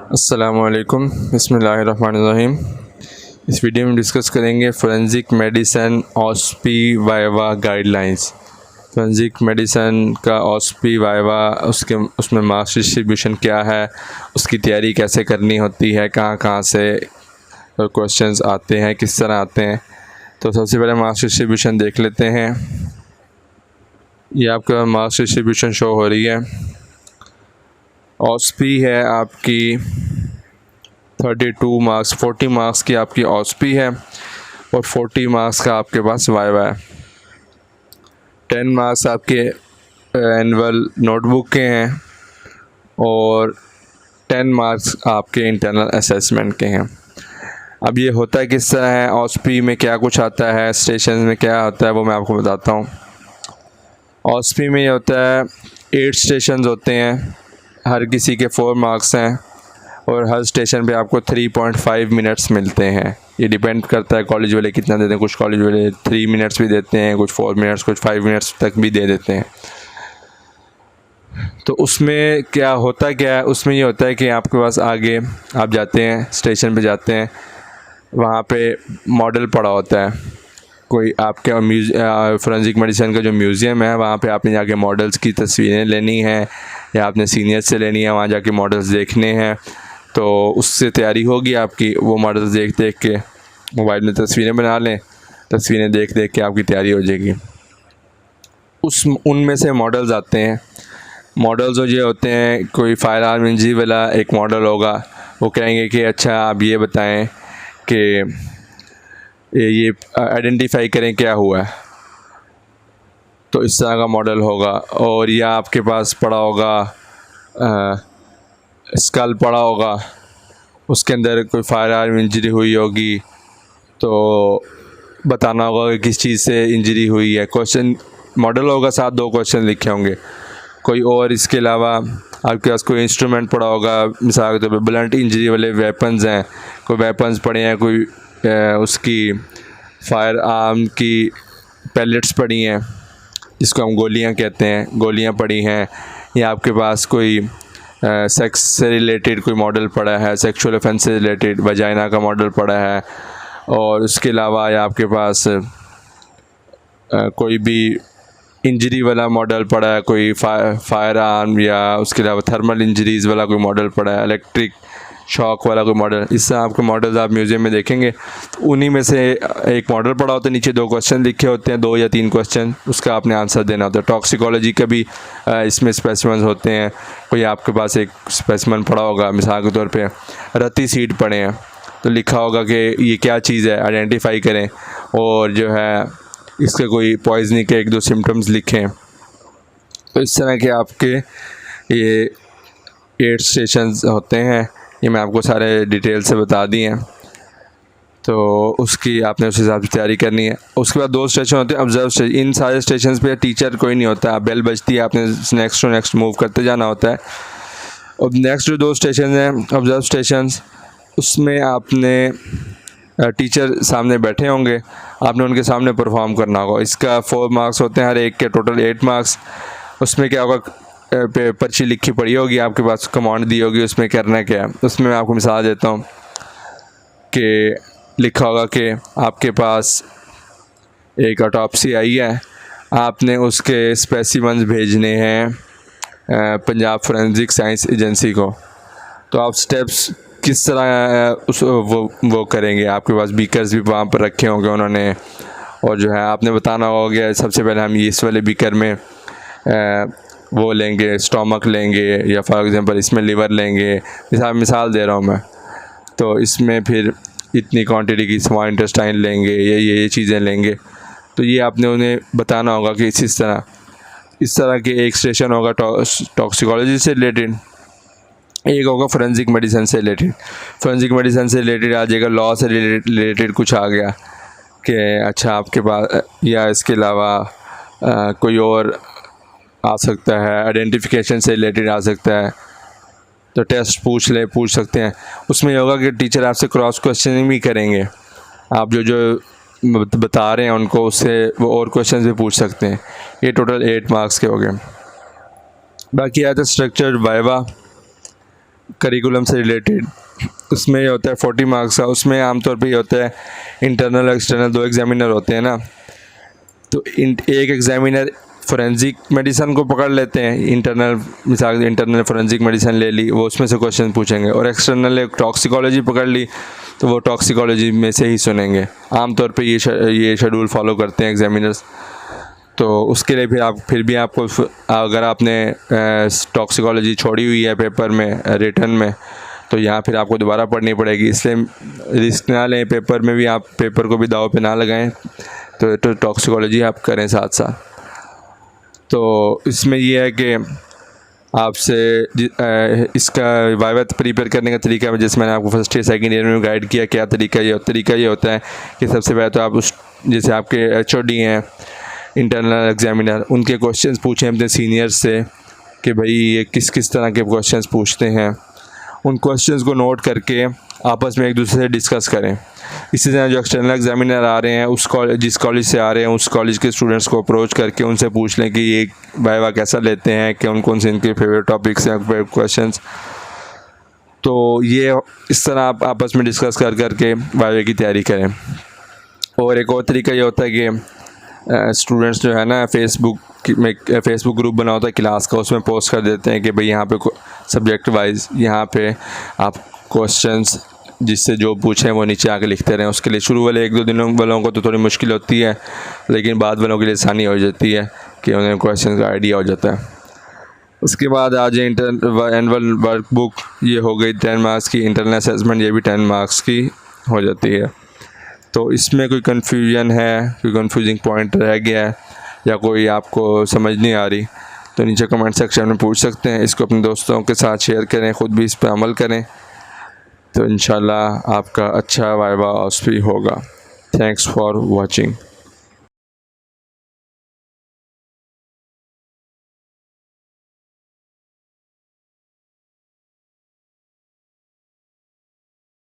अस्सलामुअलैकुम बिस्मिल्लाहिर्रहमानिर्रहीम। इस वीडियो में डिस्कस करेंगे forensic medicine OSPE viva guidelines. Forensic medicine का ऑस्पी वाइवा उसमें मार्क्स डिस्ट्रीब्यूशन क्या है, उसकी तैयारी कैसे करनी होती है, कहाँ कहाँ से क्वेश्चंस आते हैं, किस तरह आते हैं। तो सबसे पहले मार्क्स डिस्ट्रीब्यूशन देख लेते हैं। ये आपका मार्क्स डिस्ट्रीब्यूशन शो हो रही है। ऑस्पी है आपकी 32 मार्क्स, 40 मार्क्स की आपकी ऑस्पी है और 40 मार्क्स का आपके पास वाइवा है। 10 मार्क्स आपके एनुअल नोटबुक के हैं और 10 मार्क्स आपके इंटरनल असेसमेंट के हैं। अब ये होता है किस तरह है, ऑस्पी में क्या कुछ आता है, स्टेशन में क्या होता है, वो मैं आपको बताता हूँ। ऑस्पी में ये होता है 8 स्टेशन होते हैं, हर किसी के 4 मार्क्स हैं और हर स्टेशन पे आपको 3.5 मिनट्स मिलते हैं। ये डिपेंड करता है कॉलेज वाले कितना देते हैं। कुछ कॉलेज वाले 3 मिनट्स भी देते हैं, कुछ 4 मिनट्स, कुछ 5 मिनट्स तक भी दे देते हैं। तो उसमें क्या होता है, उसमें ये होता है कि आपके पास आगे आप जाते हैं, स्टेशन पे जाते हैं, वहाँ पे मॉडल पड़ा होता है। कोई आपके फोरेंसिक मेडिसिन का जो म्यूज़ियम है, वहाँ पे आपने जाके मॉडल्स की तस्वीरें लेनी है या आपने सीनियर्स से लेनी है, वहाँ जाके मॉडल्स देखने हैं। तो उससे तैयारी होगी आपकी। वो मॉडल्स देख देख के मोबाइल में तस्वीरें बना लें, तस्वीरें देख देख के आपकी तैयारी हो जाएगी। उनमें से मॉडल्स आते हैं। मॉडल्स जो ये होते हैं, कोई फायर आर्म इंजरी वाला एक मॉडल होगा, वो कहेंगे कि अच्छा आप ये बताएं कि ये आइडेंटिफाई करें क्या हुआ है। तो इस तरह का मॉडल होगा। और या आपके पास पड़ा होगा स्कल पड़ा होगा, उसके अंदर कोई फायर आर्म इंजरी हुई होगी, तो बताना होगा कि किस चीज़ से इंजरी हुई है। क्वेश्चन मॉडल होगा, साथ 2 क्वेश्चन लिखे होंगे। कोई और इसके अलावा आपके पास कोई इंस्ट्रूमेंट पड़ा होगा, मिसाल के तौर पर ब्लंट इंजरी वाले वेपन्स हैं, कोई वेपन्स पड़े हैं, कोई उसकी फायर आर्म की पैलेट्स पड़ी हैं जिसको हम गोलियां कहते हैं, गोलियां पड़ी हैं। या आपके पास कोई सेक्स से रिलेटेड कोई मॉडल पड़ा है, सेक्सुअल ऑफेंस से रिलेटेड वजाइना का मॉडल पड़ा है। और उसके अलावा या आपके पास कोई भी इंजरी वाला मॉडल पड़ा है, कोई फायर आर्म या उसके अलावा थर्मल इंजरीज़ वाला कोई मॉडल पड़ा है, इलेक्ट्रिक शॉक वाला कोई मॉडल। इससे आपके मॉडल्स आप म्यूज़ियम में देखेंगे, उन्हीं में से एक मॉडल पड़ा होता है, नीचे 2 क्वेश्चन लिखे होते हैं, 2 या 3 क्वेश्चन, उसका आपने आंसर देना होता है। टॉक्सिकोलॉजी का भी इसमें स्पेसिमेंस होते हैं। कोई आपके पास एक स्पेसिमेन पड़ा होगा, मिसाल के तौर पे रत्ती सीड पड़े हैं, तो लिखा होगा कि ये क्या चीज़ है, आइडेंटिफाई करें, और जो है इसके कोई पॉइजनिंग के 1-2 सिम्टम्स लिखें। तो इस तरह के आपके ये 8 स्टेशंस होते हैं। ये मैं आपको सारे डिटेल से बता दिए हैं, तो उसकी आपने उस हिसाब से तैयारी करनी है। उसके बाद 2 स्टेशन होते हैं ऑब्जर्व स्टेशन। इन सारे स्टेशन पे टीचर कोई नहीं होता, बेल बजती है, आपने नेक्स्ट टू नेक्स्ट मूव करते जाना होता है। अब नेक्स्ट जो 2 स्टेशन हैं ऑब्जर्व स्टेशन, उसमें आपने टीचर सामने बैठे होंगे, आपने उनके सामने परफॉर्म करना होगा। इसका 4 मार्क्स होते हैं, हर एक के टोटल 8 मार्क्स। उसमें क्या होगा, पर्ची लिखी पड़ी होगी, आपके पास कमांड दी होगी, उसमें करना क्या है। उसमें मैं आपको मिसाल देता हूँ कि लिखा होगा कि आपके पास एक ऑटोप्सी आई है, आपने उसके स्पेसिमेंस भेजने हैं पंजाब फोरेंसिक साइंस एजेंसी को। तो आप स्टेप्स किस तरह वो करेंगे। आपके पास बीकर्स भी वहाँ पर रखे होंगे उन्होंने, और जो है आपने बताना होगा सबसे पहले हम इस वाले बीकर में वो लेंगे, स्टोमक लेंगे, या फॉर एग्ज़ाम्पल इसमें लिवर लेंगे, मिसाल दे रहा हूँ मैं। तो इसमें फिर इतनी क्वांटिटी की स्मॉल इंटेस्टाइन लेंगे, ये चीज़ें लेंगे। तो ये आपने उन्हें बताना होगा कि इस तरह के एक स्टेशन होगा टॉक्सिकोलॉजी से रिलेटेड, एक होगा फोरेंसिक मेडिसिन से रिलेटेड। फोरेंसिक मेडिसिन से रिलेटेड आ जाएगा, लॉ से रिलेटेड कुछ आ गया कि अच्छा आपके पास, या इसके अलावा कोई और आ सकता है, आइडेंटिफिकेशन से रिलेटेड आ सकता है। तो टेस्ट पूछ सकते हैं। उसमें ये होगा कि टीचर आपसे क्रॉस क्वेश्चनिंग भी करेंगे, आप जो बता रहे हैं उनको, उससे वो और क्वेश्चन भी पूछ सकते हैं। ये टोटल 8 मार्क्स के हो गए। बाकी आता है स्ट्रक्चर्ड वाइवा। करिकुलम से रिलेटेड, उसमें ये होता है 40 मार्क्स का। उसमें आमतौर पे ये होता है इंटरनल और एक्सटर्नल 2 एग्जामिनर होते हैं ना, तो एक एग्जामिनर फोरेंसिक मेडिसन को पकड़ लेते हैं, इंटरनल मिसाल इंटरनल फोरेंसिक मेडिसन ले ली, वो उसमें से क्वेश्चन पूछेंगे, और एक्सटर्नल एक टॉक्सिकोलॉजी पकड़ ली तो वो टॉक्सिकोलॉजी में से ही सुनेंगे। आमतौर पे ये शेड्यूल फॉलो करते हैं एग्जामिनर्स। तो उसके लिए फिर भी आपको, अगर आपने टॉक्सिकोलॉजी छोड़ी हुई है पेपर में रिटर्न में, तो यहाँ फिर आपको दोबारा पढ़नी पड़ेगी। इसलिए रिस्क ना लें पेपर में भी, आप पेपर को भी दाव पे ना लगाएं, तो टॉक्सिकोलॉजी आप करें साथ साथ। तो इसमें यह है कि आपसे इसका वाइवा प्रिपेयर करने का तरीका है, जैसे मैंने आपको फर्स्ट ईयर सेकंड ईयर में गाइड किया। क्या तरीका ये होता है कि सबसे पहले तो आप जैसे आपके HOD हैं इंटरनल एग्जामिनर, उनके क्वेश्चंस पूछें अपने सीनियर्स से कि भाई ये किस तरह के क्वेश्चंस पूछते हैं। उन क्वेश्चंस को नोट करके आपस में एक दूसरे से डिस्कस करें। इसी तरह जो एक्सटर्नल एग्जामिनर आ रहे हैं, जिस कॉलेज से आ रहे हैं उस कॉलेज के स्टूडेंट्स को अप्रोच करके उनसे पूछ लें कि ये वाइवा कैसा लेते हैं, कि कौन से इनके फेवरेट टॉपिक्स हैं, फेवरेट क्वेश्चंस। तो ये इस तरह आप आपस में डिस्कस करके वाइवा की तैयारी करें। और एक और तरीका ये होता है कि स्टूडेंट्स जो है ना फेसबुक ग्रुप बना होता है क्लास का, उसमें पोस्ट कर देते हैं कि भाई यहाँ पे सब्जेक्ट वाइज यहाँ पे आप क्वेश्चंस जिससे जो पूछें वो नीचे आके लिखते रहें। उसके लिए शुरू वाले 1-2 दिनों वालों को तो थोड़ी मुश्किल होती है, लेकिन बाद वालों के लिए आसानी हो जाती है कि उन्हें क्वेश्चन का आइडिया हो जाता है। उसके बाद आ जाए एनुअल वर्कबुक, ये हो गई 10 मार्क्स की। इंटरनल असेसमेंट ये भी 10 मार्क्स की हो जाती है। तो इसमें कोई कन्फ्यूजन है, कोई कन्फ्यूजिंग पॉइंट रह गया है या कोई आपको समझ नहीं आ रही, तो नीचे कमेंट सेक्शन में पूछ सकते हैं। इसको अपने दोस्तों के साथ शेयर करें, ख़ुद भी इस पर अमल करें, तो इंशाल्लाह आपका अच्छा वाइवा ऑस्फी होगा। Thanks for watching.